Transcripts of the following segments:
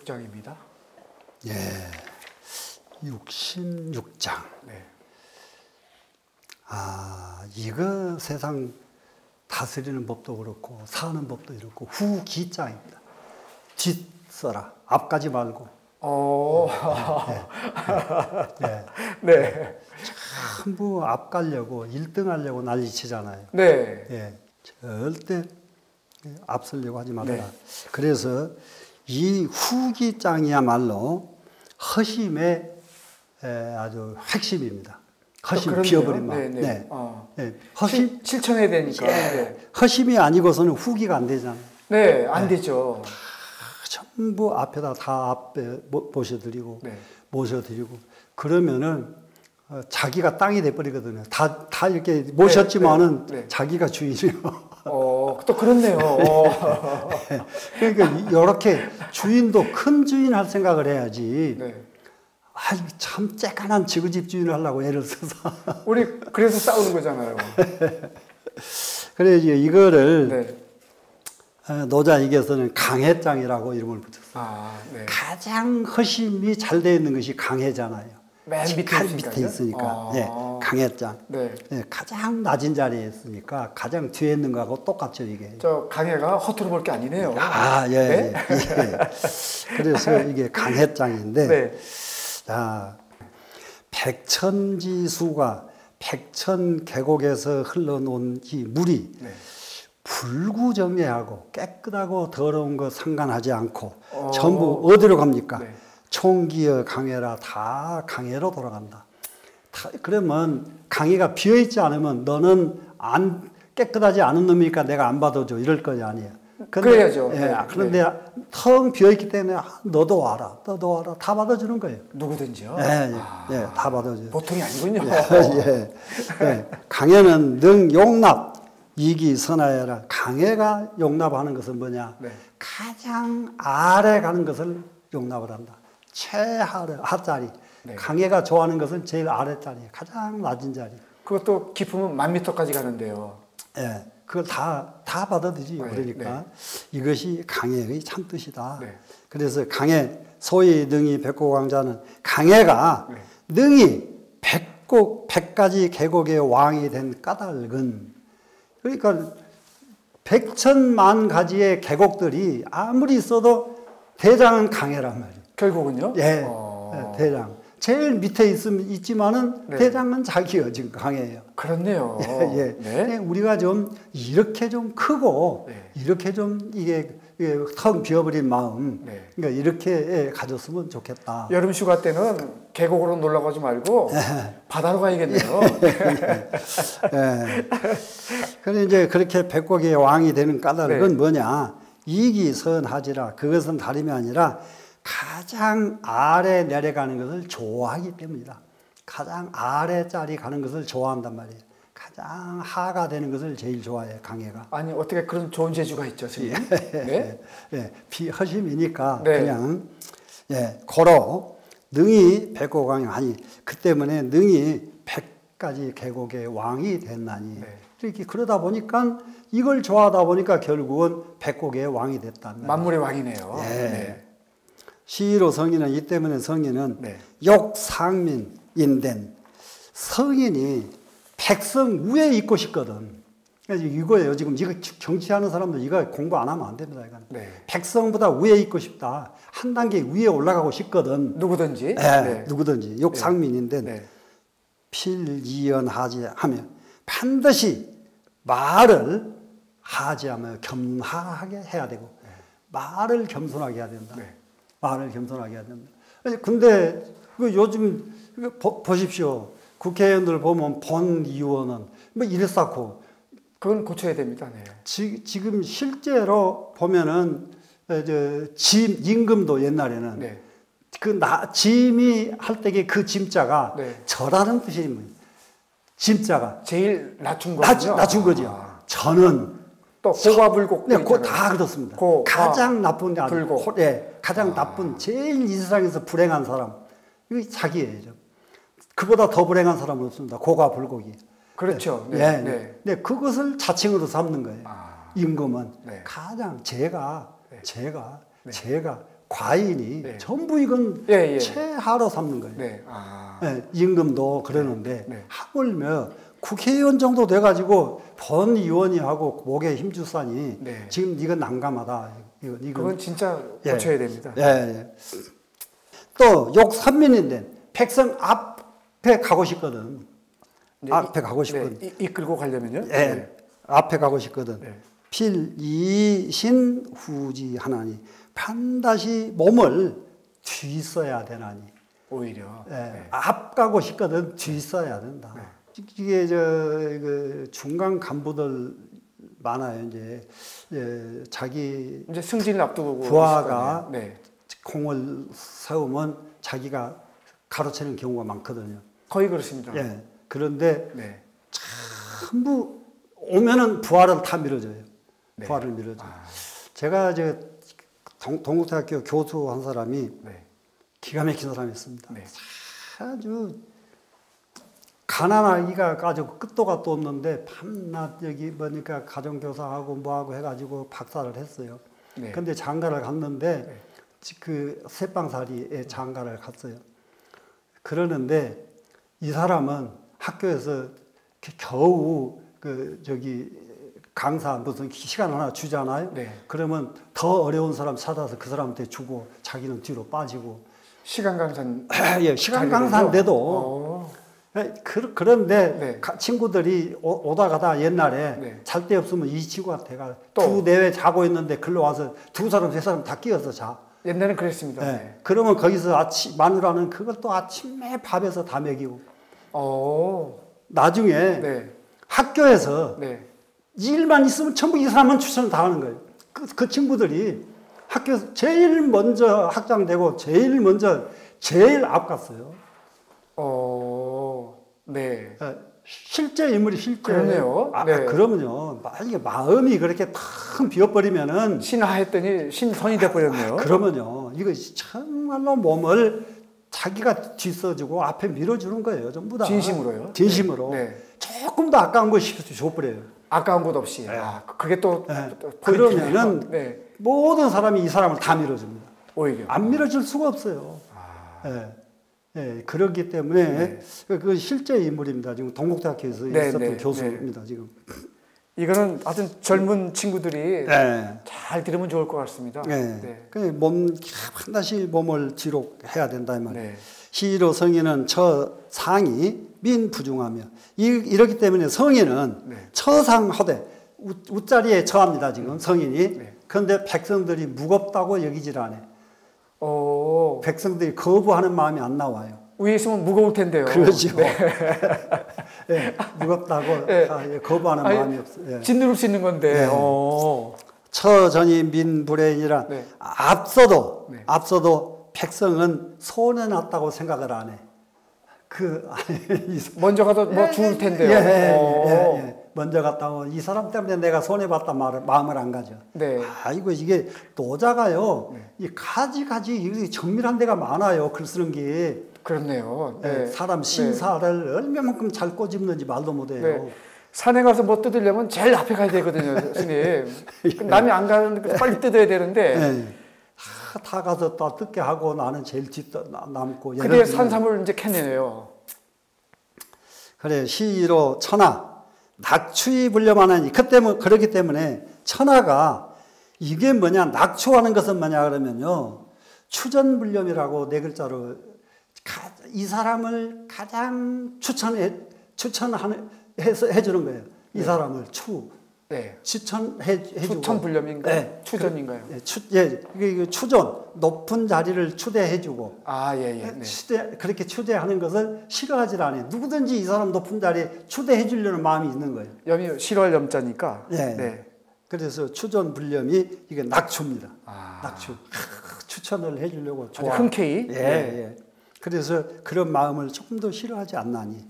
66장입니다. 예, 66장. 네. 이거 세상 다스리는 법도 그렇고 사는 법도 이렇고 후기장입니다. 뒷 써라. 앞가지 말고. 네. 전부 앞 가려고 1등 하려고 난리치잖아요. 네. 예, 절대 앞서려고 하지 말라. 네. 그래서 이 후기장이야말로 허심의 아주 핵심입니다. 허심 비어버린 마음. 네. 네. 네. 허심 실천해야 되니까. 예. 네. 허심이 아니고서는 후기가 안 되잖아요. 네, 안 되죠. 전부 앞에다 다 앞에 모셔드리고 네. 모셔드리고 그러면은 자기가 땅이 돼버리거든요. 다 이렇게 모셨지만은 네. 자기가 주인이요. 또 그렇네요. 그러니까 이렇게 주인도 큰 주인 할 생각을 해야지. 네. 참 쬐깐한 지구집 주인을 하려고 애를 써서. 우리 그래서 싸우는 거잖아요. 그래 이거를 네. 노자에게서는 강해장이라고 이름을 붙였어요. 네. 가장 허심이 잘 되어 있는 것이 강해잖아요. 맨 밑에 있으니까. 네, 강해장. 네. 네, 가장 낮은 자리에 있으니까 가장 뒤에 있는 거하고 똑같죠 이게. 저 강해가 허투루 볼 게 아니네요. 예, 네? 예. 그래서 이게 강해장인데. 네. 자, 백천지수가 백천 계곡에서 흘러놓은 이 물이 네. 불구정예하고 깨끗하고 더러운 거 상관하지 않고 전부 어디로 갑니까? 네. 총기여 강해라. 다 강해로 돌아간다. 그러면 강해가 비어있지 않으면 너는 깨끗하지 않은 놈이니까 내가 안 받아줘 이럴 거 아니에요. 그래야죠. 예, 네. 그런데 텅 비어있기 때문에 너도 와라 다 받아주는 거예요. 누구든지요? 예, 다 받아줘요. 보통이 아니군요. 예. 강해는 능 용납 이기 선하여라. 강해가 용납하는 것은 뭐냐? 네. 가장 아래 가는 것을 용납을 한다. 최하래 하자리. 네. 강해가 좋아하는 것은 제일 아래자리, 가장 낮은 자리. 그것도 깊으면 10,000m까지 가는데요. 예, 그걸 다 받아들이죠. 네, 그러니까 이것이 강해의 참 뜻이다. 네. 그래서 강해 소위 능이 백곡왕자는 강해가 네. 능이 100가지 계곡의 왕이 된 까닭은 그러니까 100,000만 가지의 계곡들이 아무리 있어도 대장은 강해란 말이에요. 결국은요? 예, 대장. 제일 밑에 있지만은 네. 대장은 자기요 지금 강해요. 그렇네요. 예. 네. 우리가 좀 이렇게 좀 크고 네. 이렇게 좀 이게 텅 비어버린 마음, 네. 그러니까 이렇게 가졌으면 좋겠다. 여름 휴가 때는 계곡으로 놀러 가지 말고 바다로 가야겠네요. 예. 그래 이제 그렇게 백곡의 왕이 되는 까닭은 네. 뭐냐? 이기선하지라. 그것은 다름이 아니라 가장 아래 내려가는 것을 좋아하기 때문이다. 가장 아래짜리 가는 것을 좋아한단 말이에요. 가장 하가 되는 것을 제일 좋아해요, 강해가. 아니 어떻게 그런 좋은 재주가 있죠, 선생님? 네? 예, 비허심이니까 네. 그냥 고로 능이 백곡왕이 아니 그 때문에 능이 100가지 계곡의 왕이 됐나니 네. 이렇게 그러다 보니까 이걸 좋아하다 보니까 결국은 백곡의 왕이 됐다는 만물의 왕이네요. 예. 네. 시로 성인은 이 때문에 성인은 네. 욕상민인된 성인이 백성 위에 있고 싶거든. 그래서 이거예요. 지금 이거 정치하는 사람들 이거 공부 안 하면 안 됩니다. 이거는. 네. 백성보다 위에 있고 싶다. 한 단계 위에 올라가고 싶거든. 누구든지. 네. 누구든지 욕상민인데 네. 필이연하지 하며 반드시 말을 하지하며 겸하게 해야 되고 말을 겸손하게 해야 된다. 네. 말을 겸손하게 해야 된다. 근데 요즘 보십시오. 국회의원들 보면 본의원은 뭐 이랬었고 그건 고쳐야 됩니다. 네. 지금 실제로 보면은 임금도 옛날에는 네. 짐이 할 때의 그 짐자가 네. 저라는 뜻입니다. 짐자가 제일 낮춘 거죠. 낮춘 거죠. 저는 또 고과불곡. 네, 다 그렇습니다. 가장 나쁜 불곡. 가장 나쁜 제일 이 세상에서 불행한 사람 이거 자기예요. 그보다 더 불행한 사람은 없습니다. 고과불곡이. 그렇죠. 네. 그것을 자칭으로 삼는 거예요. 임금은 네. 가장 제가 과인이 네. 전부 이건 예, 예. 최하로 삼는 거예요. 네. 아. 예, 임금도 그러는데 네. 하물며 국회의원 정도 돼가지고 본 의원이 하고 목에 힘주사니 네. 지금 이건 난감하다. 이건 그건 진짜 예. 고쳐야 됩니다. 예, 예. 또 욕선민인데 백성 앞에 가고 싶거든. 이제 앞에 가고 싶거든. 네. 이끌고 가려면요. 예, 네. 앞에 가고 싶거든. 네. 필이신 후지 하나니 반드시 몸을 뒤 써야 되나니. 오히려. 예, 네. 앞 가고 싶거든 뒤 써야 된다. 네. 이게 그 중간 간부들 많아요. 이제 자기 이제 승진을 앞두고 부하가 네. 공을 세우면 자기가 가로채는 경우가 많거든요. 거의 그렇습니다. 예. 그런데 네. 전부 오면은 부하를 다 밀어줘요. 네. 부하를 밀어줘. 아. 제가 동국대학교 교수 한 사람이 네. 기가 막힌 사람이었습니다. 네. 아주 가난하기가 가지고 끝도 gat도 없는데 밤낮 여기 보니까 가정교사하고 뭐하고 해가지고 박사를 했어요. 네. 근데 장가를 갔는데 네. 그 새빵살이에 장가를 갔어요. 그러는데 이 사람은 학교에서 겨우 강사 무슨 시간 하나 주잖아요. 네. 그러면 더 어려운 사람 찾아서 그 사람한테 주고 자기는 뒤로 빠지고. 시간 강산. 예, 시간 강사인데도. 그런데 네. 친구들이 오다 가다 옛날에 네. 잘 데 없으면 이 친구한테가 또. 두 내외 자고 있는데 글로 와서 두 사람 세 사람 다 끼어서 자. 옛날엔 그랬습니다. 네. 네. 그러면 거기서 마누라는 그걸 또 아침에 밥에서 다 먹이고. 나중에 네. 학교에서 네. 일만 있으면 전부 이 사람은 추천을 다 하는 거예요. 그 친구들이 학교에서 제일 먼저 학장되고 제일 앞 갔어요. 네. 실제 인물이 실제. 그러네요. 네. 그러면요. 만약에 마음이 그렇게 탁 비어버리면은. 신하했더니 신선이 돼버렸네요. 그러면요. 이거 정말로 몸을 자기가 뒤써주고 앞에 밀어주는 거예요. 전부 다. 진심으로요? 진심으로. 네. 조금 더 아까운 거 줘버려요. 아까운 것 없이. 네. 그게 또. 네. 포인트네요. 그러면은 네. 모든 사람이 이 사람을 다 밀어줍니다. 오히려. 안 밀어줄 수가 없어요. 그렇기 때문에 그 실제 인물입니다. 지금 동국대학교에서 있었던 교수입니다. 지금. 이거는 하여튼 젊은 친구들이 잘 들으면 좋을 것 같습니다. 반드시 몸을 뒤로 해야 된다 이 말이에요. 시로 성인은 처상이 민부중하며 이렇기 때문에 성인은 처상하되 웃자리에 처합니다. 지금 성인이. 그런데 백성들이 무겁다고 여기질 않아요. 백성들이 거부하는 마음이 안 나와요. 위에 있으면 무거울 텐데요. 그렇죠. 무겁다고 거부하는 마음이 없어요. 짓누를 수 있는 건데. 처전이 민불행이라 앞서도 백성은 손해났다고 생각을 안 해. 먼저 가서 뭐 죽을 텐데요. 먼저 갔다 오면 이 사람 때문에 내가 손해봤다 마음을 안 가져. 이게 노자가요. 이 가지 정밀한 데가 많아요. 글 쓰는 게. 그렇네요. 사람 신사를 얼마만큼 잘 꼬집는지 말도 못해요. 산에 가서 뭐 뜯으려면 제일 앞에 가야 되거든요, 스님. 남이 안 가는데 빨리 뜯어야 되는데. 다 가서 또 뜯게 하고 나는 제일 뒤 남고. 그래 산삼을 이제 캐내네요. 그래 시로 천하 낙추이 불려만하니 그렇기 때문에 천하가 이게 뭐냐 낙추하는 것은 뭐냐 그러면요 추전불념이라고 네 글자로 이 사람을 가장 해주는 거예요. 이 사람을 추천해주고. 추천불념인가요? 추전인가요? 추전, 높은 자리를 추대해주고. 그렇게 추대하는 것을 싫어하지 않아요. 누구든지 이 사람 높은 자리에 추대해주려는 마음이 있는 거예요. 염이 싫어할 염자니까. 그래서 추전불념이 이게 낙추입니다. 낙추. 추천을 해주려고 좋아. 흔쾌히. 그래서 그런 마음을 조금 더 싫어하지 않나니.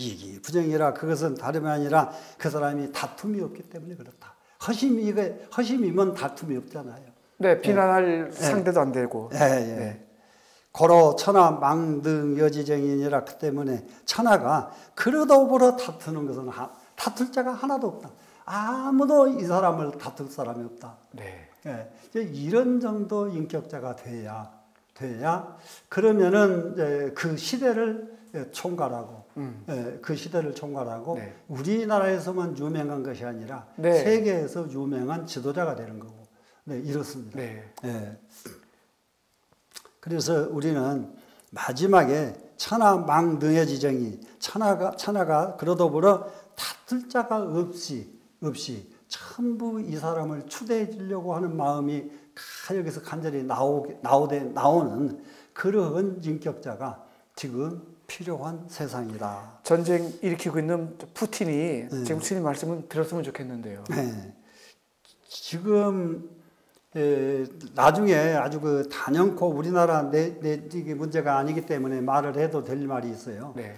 이기부정이라 그것은 다름이 아니라 그 사람이 다툼이 없기 때문에 그렇다. 허심이면 다툼이 없잖아요. 비난할 상대도 안 되고. 고로 천하 망등 여지정인이라 그 때문에 천하가 그러다 보러 다투는 것은 다툴 자가 하나도 없다. 아무도 이 사람을 다툴 사람이 없다. 네. 예, 이런 정도 인격자가 돼야 그러면은 이제 그 시대를 총괄하고 그 시대를 총괄하고 네. 우리나라에서만 유명한 것이 아니라 네. 세계에서 유명한 지도자가 되는 거고 네, 이렇습니다. 네. 예. 그래서 우리는 마지막에 천하망등의 천하가 그러더불어 다툴 자가 없이 전부 이 사람을 추대해 주려고 하는 마음이 여기서 간절히 나오는 그러한 인격자가 지금 필요한 세상이다. 전쟁 일으키고 있는 푸틴이 지금 스님 말씀을 들었으면 좋겠는데요. 네. 지금 나중에 아주 그 단연코 우리나라 이게 문제가 아니기 때문에 말을 해도 될 말이 있어요. 네.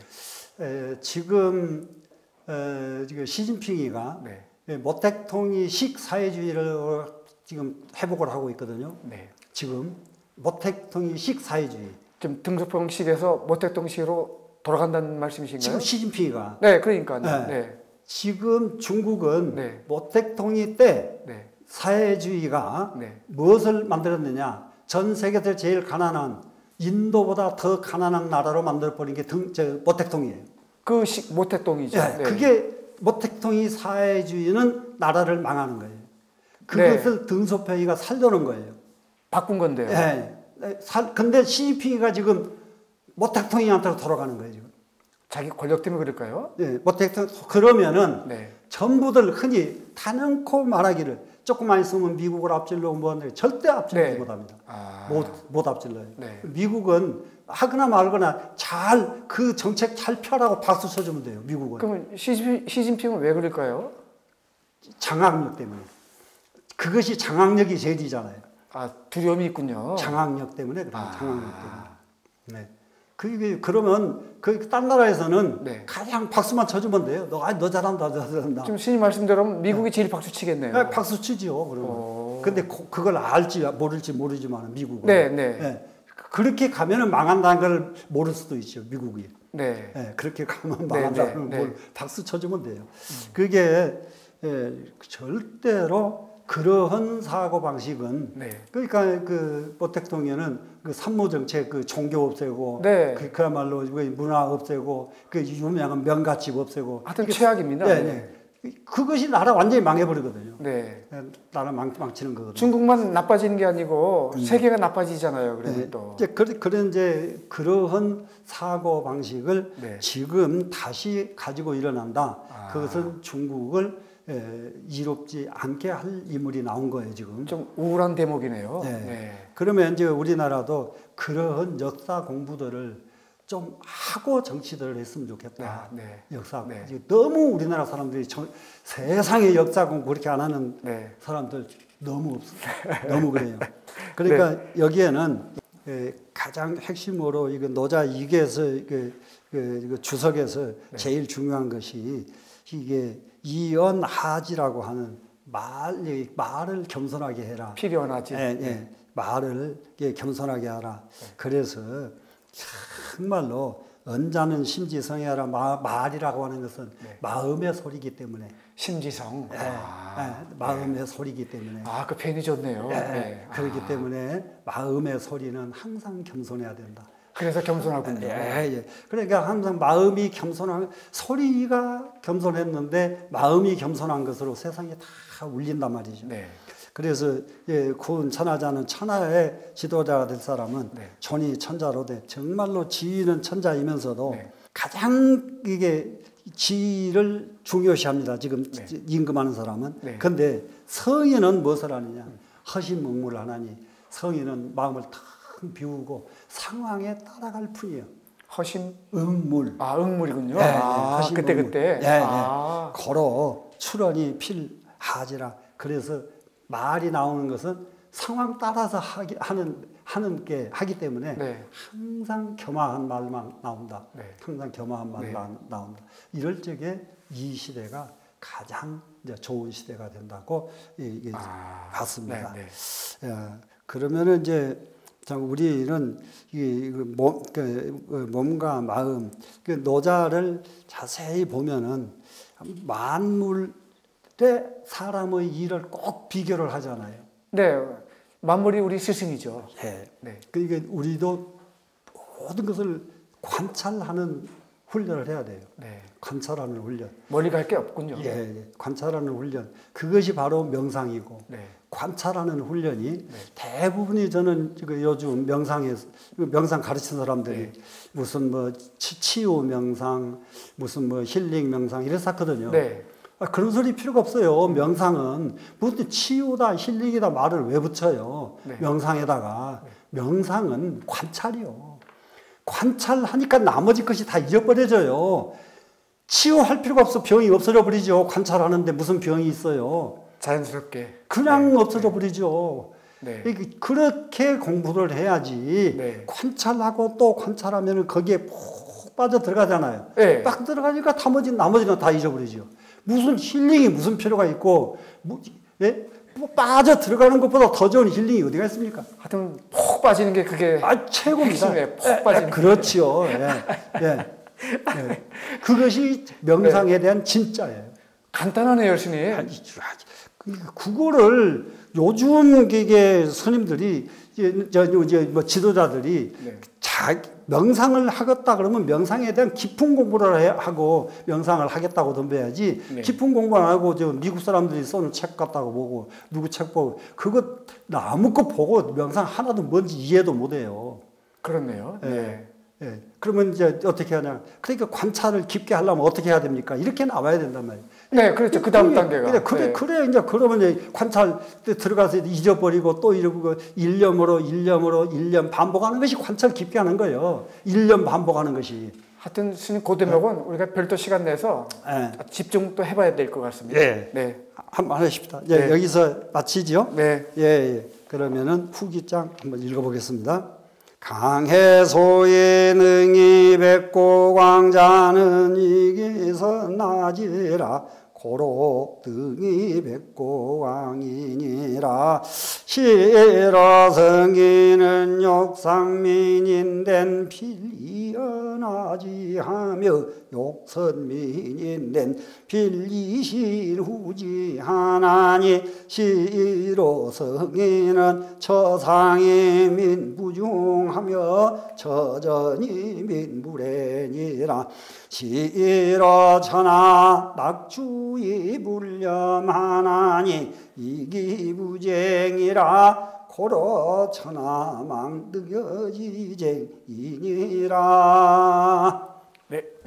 지금 시진핑이가 네. 모택동이식 사회주의를 지금 회복을 하고 있거든요. 네. 지금 모택동이식 사회주의. 좀 등소평식에서 모택동식으로 돌아간다는 말씀이신가요? 지금 시진핑이가. 네, 그러니까요. 네. 네. 지금 중국은 네. 모택동이 때 네. 사회주의가 네. 무엇을 만들었느냐? 전 세계에서 제일 가난한 인도보다 더 가난한 나라로 만들어버린 게 모택동이에요. 그 모택동이죠. 네. 네. 그게 모택동이 사회주의는 나라를 망하는 거예요. 그것을 네. 등소평이가 살려놓은 거예요. 바꾼 건데요. 네. 근데 시진핑이가 지금 모택동이한테로 돌아가는 거예요, 지금. 자기 권력 때문에 그럴까요? 네. 모택동, 그러면은 네. 전부들 흔히 단연코 말하기를 조금만 있으면 미국을 앞질러고 뭐하는데 절대 앞질러지 네. 못합니다. 아. 못 앞질러요. 네. 미국은 하거나 말거나 그 정책 잘 펴라고 박수 쳐주면 돼요, 미국은. 그러면 시진핑은 왜 그럴까요? 장악력 때문에. 그것이 장악력이 제일이잖아요. 아, 두려움이 있군요. 장악력 때문에 그래요. 장악력 때문에. 네. 그러면 딴 나라에서는 네. 가장 박수만 쳐주면 돼요. 너 잘한다, 너 잘한다. 지금 스님 말씀대로 미국이 제일 박수 치겠네요. 네, 박수 치지요, 그러면. 근데 그걸 알지 모를지 모르지만 미국은. 네. 네. 그렇게 가면은 망한다는 걸 모를 수도 있죠, 미국이. 네. 네, 그렇게 가면 망한다는 걸 박수 쳐주면 돼요. 그게 절대로 그러한 사고 방식은 그러니까 그 모택동에는 그 산모 정책, 그 종교 없애고, 그야말로 문화 없애고, 그 유명한 명가집 없애고. 하여튼 최악입니다. 네. 그것이 나라 완전히 망해버리거든요. 네. 나라 망치는 거거든요. 중국만 나빠지는 게 아니고 세계가 나빠지잖아요. 그러면 또. 그런 이제 그러한 사고 방식을 지금 다시 가지고 일어난다. 그것은 중국을 이롭지 않게 할 인물이 나온 거예요, 지금. 좀 우울한 대목이네요. 그러면 이제 우리나라도 그러한 역사 공부들을 좀 하고 정치들을 했으면 좋겠다. 역사. 너무 우리나라 사람들이 세상에 역사 공부 그렇게 안 하는 사람들 너무 없어요. 너무 그래요. 그러니까 여기에는 가장 핵심으로 이거 노자 이계에서 주석에서 제일 중요한 것이 이게 이언하지라고 하는 말을 겸손하게 해라. 필요하지. 말을 겸손하게 하라. 그래서 정말로 언자는 심지성이라 말이라고 하는 것은 마음의 소리이기 때문에 심지성. 마음의 소리이기 때문에 그 표현이 좋네요. 그렇기 때문에 마음의 소리는 항상 겸손해야 된다. 그래서 겸손하군요. 그러니까 항상 마음이 겸손한 소리가 겸손했는데 마음이 겸손한 것으로 세상에 다 울린단 말이죠. 그래서 구은 천하자는 천하의 지도자가 될 사람은 존이 천자로 돼 정말로 지위는 천자이면서도 가장 이게 지위를 중요시합니다. 지금 임금하는 사람은. 그런데 성인은 무엇을 하느냐? 허심응무를 하나니 성인은 마음을 탁 비우고 상황에 따라갈 뿐이에요. 응물. 응물이군요. 그때. 고로 출언이 필하지라. 그래서 말이 나오는 것은 상황 따라서 하기 때문에 항상 겸허한 말만 나온다. 항상 겸허한 말만 나온다. 이럴 적에 이 시대가 가장 이제 좋은 시대가 된다고 봤습니다. 그러면은 이제 우리는 몸과 마음, 노자를 자세히 보면은 만물 때 사람의 일을 꼭 비교를 하잖아요. 네, 만물이 우리 스승이죠. 예. 네. 그러니까 우리도 모든 것을 관찰하는 훈련을 해야 돼요. 네. 관찰하는 훈련. 멀리 갈 게 없군요. 예, 예. 관찰하는 훈련. 그것이 바로 명상이고, 네. 관찰하는 훈련이 대부분이 저는 요즘 명상 가르치는 사람들이 무슨 뭐 치유 명상, 무슨 뭐 힐링 명상 이랬었거든요. 네. 그런 소리 필요가 없어요. 명상은 무슨 치유다, 힐링이다 말을 왜 붙여요? 네. 명상에다가. 명상은 관찰이요. 관찰하니까 나머지 것이 다 잊어버려져요. 치유할 필요가 없어. 병이 없어져 버리죠. 관찰하는데 무슨 병이 있어요. 자연스럽게. 그냥 없어져 버리죠. 네. 그렇게 공부를 해야지. 네. 관찰하고 또 관찰하면 거기에 푹 빠져 들어가잖아요. 네. 딱 들어가니까 나머지는 다 잊어버리죠. 무슨 힐링이 무슨 필요가 있고, 예? 뭐 빠져 들어가는 것보다 더 좋은 힐링이 어디가 있습니까? 하여튼 푹 빠지는 게 그게 최고입니다. 핵심이에요. 푹 빠지는 게. 그렇죠. 예. 예. 그것이 명상에 대한 진짜예요. 간단하네요, 스님. 그거를 요즘 이게 스님들이 이제 뭐 지도자들이 명상을 하겠다 그러면 명상에 대한 깊은 공부를 하고 명상을 하겠다고 덤벼야지. 네. 깊은 공부 안 하고 저 미국 사람들이 써는 책 같다고 보고 누구 책 보고 그거 아무것 보고 명상 하나도 뭔지 이해도 못해요. 그렇네요. 예. 네. 예. 그러면 이제 어떻게 하냐? 그러니까 관찰을 깊게 하려면 어떻게 해야 됩니까? 이렇게 나와야 된단 말이에요. 네, 그렇죠. 그 다음 단계가. 그래, 이제 그러면 이제 관찰 때 들어가서 잊어버리고 또 이러고 일념 반복하는 것이 관찰 깊게 하는 거예요. 일념 반복하는 것이. 하여튼 스님 그 대목은 우리가 별도 시간 내서 집중 또 해봐야 될 것 같습니다. 네. 한번 하십시다. 네. 여기서 마치죠? 네. 예. 그러면은 후기장 한번 읽어보겠습니다. 강해소의 능이 뱉고 광자는 이기서 나지라 고로 등이 뱉고 왕이니라 시러 성기는 욕상민인된 필이언하지하며 욕선민인된 필이실후지하나니 시로 성기는 처상이 민부중하며 처전이 민불행이라 시러 천하 낙주이 불념하나니 이기부쟁이라 고로 천하 망득여지쟁이니라. 네.